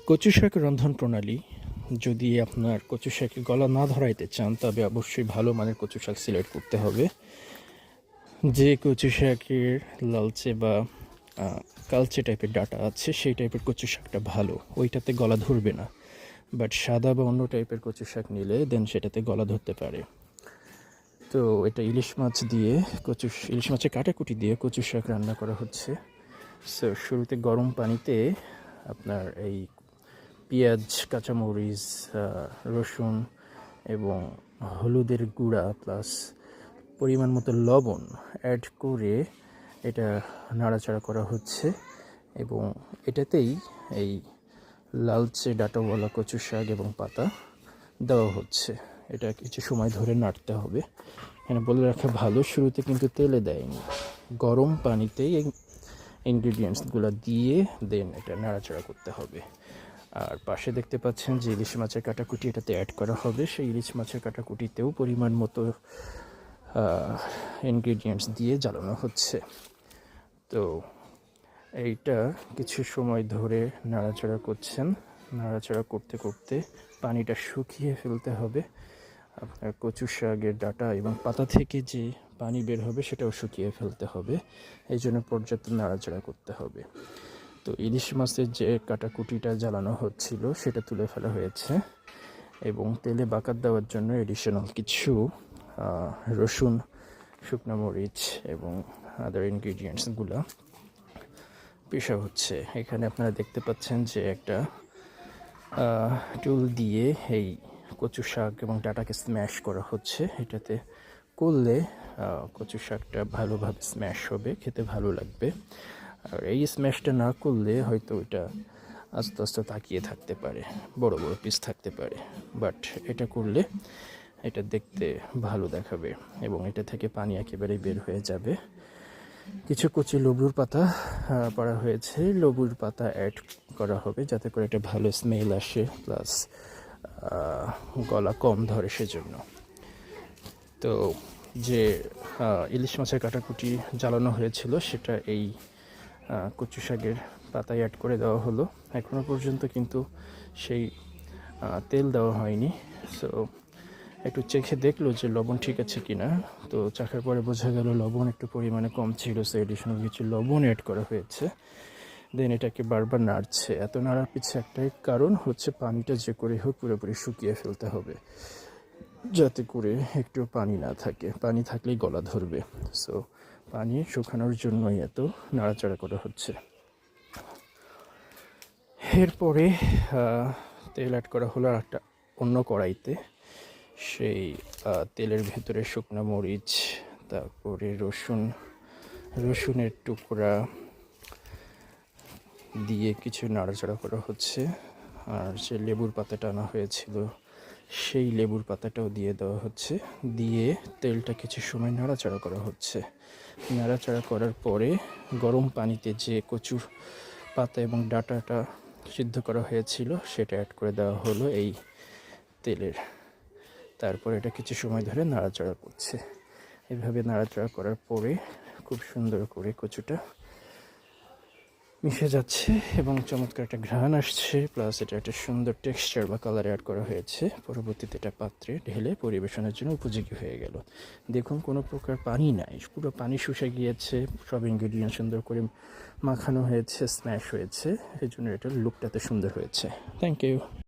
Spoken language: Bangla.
কচু শাক রন্ধন প্রণালী। যদি আপনার কচু শাকে গলা না ধরাইতে চান তবে অবশ্যই ভালো মানের কচু শাক সিলেক্ট করতে হবে। যে কচু শাকের লালচে বা কালচে টাইপের ডাটা আছে সেই টাইপের কচু শাকটা ভালো, ওইটাতে গলা ধরবে না। বাট সাদা বা অন্য টাইপের কচু শাক নিলে দেন সেটাতে গলা ধরতে পারে। তো এটা ইলিশ মাছ দিয়ে ইলিশ মাছের কাটাকুটি দিয়ে কচু শাক রান্না করা হচ্ছে। সো শুরুতে গরম পানিতে আপনার এই পেঁয়াজ, কাঁচামরিচ, রসুন এবং হলুদের গুঁড়া প্লাস পরিমাণ মতো লবণ অ্যাড করে এটা নাড়াচাড়া করা হচ্ছে এবং এটাতেই এই লালচে ডাঁটাওয়ালা কচু শাক এবং পাতা দেওয়া হচ্ছে। এটা কিছু সময় ধরে নাড়তে হবে। এখানে বলে রাখা ভালো, শুরুতে কিন্তু তেলে দেয়নি, গরম পানিতেই ইনগ্রিডিয়েন্টসগুলো দিয়ে দেন এটা নাড়াচাড়া করতে হবে। আর পাশে দেখতে পাচ্ছেন যে ইলিশ মাছের কাটাকুটি এটাতে অ্যাড করা হবে। সেই ইলিশ মাছের কাটাকুটিতেও পরিমাণ মতো ইনগ্রিডিয়েন্টস দিয়ে জ্বালানো হচ্ছে। তো এইটা কিছু সময় ধরে নাড়াচাড়া করছেন। নাড়াচাড়া করতে করতে পানিটা শুকিয়ে ফেলতে হবে। আপনার কচু শাকের ডাঁটা এবং পাতা থেকে যে পানি বের হবে সেটাও শুকিয়ে ফেলতে হবে। এই জন্য পর্যাপ্ত নাড়াচাড়া করতে হবে। তো ইলিশ মাছের যে কাটাকুটিটা জ্বালানো হচ্ছিল সেটা তুলে ফেলা হয়েছে এবং তেলে বাকার দেওয়ার জন্য এডিশনাল কিছু রসুন, শুকনো মরিচ এবং আদার ইনগ্রিডিয়েন্টসগুলো পেশা হচ্ছে। এখানে আপনারা দেখতে পাচ্ছেন যে একটা টুল দিয়ে এই কচু শাক এবং ডাঁটাকে স্ম্যাশ করা হচ্ছে। এটাতে করলে কচু শাকটা ভালোভাবে স্ম্যাশ হবে, খেতে ভালো লাগবে। আর এই স্ম্যাশটা না করলে হয়তো ওইটা আস্তে আস্তে তাকিয়ে থাকতে পারে, বড় বড় পিস থাকতে পারে। বাট এটা করলে এটা দেখতে ভালো দেখাবে এবং এটা থেকে পানি একেবারেই বের হয়ে যাবে। কিছু কচি লেবুর পাতা পাড়া হয়েছে, লেবুর পাতা অ্যাড করা হবে যাতে করে এটা ভালো স্মেল আসে, প্লাস গলা কম ধরে সেজন্য। তো যে ইলিশ মাছের কাটাকুটি জ্বালানো হয়েছিল সেটা এই কচু শাকের পাতায় অ্যাড করে দেওয়া হলো। এখনও পর্যন্ত কিন্তু সেই তেল দেওয়া হয়নি। সো একটু চেখে দেখলো যে লবণ ঠিক আছে কিনা। তো চাখার পরে বোঝা গেল লবণ একটু পরিমাণে কম ছিল, সো এডিশনাল কিছু লবণ অ্যাড করা হয়েছে। দেন এটাকে বারবার নাড়ছে। এত নাড়ার পিছনে একটাই কারণ হচ্ছে পানিটা যে করে হোক পুরোপুরি শুকিয়ে ফেলতে হবে, যাতে করে একটু পানি না থাকে। পানি থাকলেই গলা ধরবে। সো পানি শুকানোর জন্যই এত নাড়াচাড়া করা হচ্ছে। এরপরে তেল অ্যাড করা হলো একটা অন্য কড়াইতে। সেই তেলের ভেতরে শুকনো মরিচ, তারপরে রসুনের টুকরা দিয়ে কিছু নাড়াচাড়া করা হচ্ছে। আর যে লেবুর পাতাটা আনা হয়েছিল সেই লেবুর পাতাটাও দিয়ে দেওয়া হচ্ছে। দিয়ে তেলটা কিছু সময় নাড়াচাড়া করা হচ্ছে। নাড়াচাড়া করার পরে গরম পানিতে যে কচুর পাতা এবং ডাঁটাটা সিদ্ধ করা হয়েছিল সেটা অ্যাড করে দেওয়া হলো এই তেলের। তারপর এটা কিছু সময় ধরে নাড়াচাড়া করছে। এভাবে নাড়াচাড়া করার পরে খুব সুন্দর করে কচুটা মিশে যাচ্ছে এবং চমৎকার একটা ঘ্রাণ আসছে, প্লাস এটা একটা সুন্দর টেক্সচার বা কালার অ্যাড করা হয়েছে। পরবর্তীতে এটা পাত্রে ঢেলে পরিবেশনের জন্য উপযোগী হয়ে গেল। দেখুন কোনো প্রকার পানি নাই, পুরো পানি শুষে গিয়েছে, সব ইনগ্রিডিয়েন্ট সুন্দর করে মাখানো হয়েছে, স্ম্যাশ হয়েছে, এই জন্য এটার লুকটাতে সুন্দর হয়েছে। Thank you.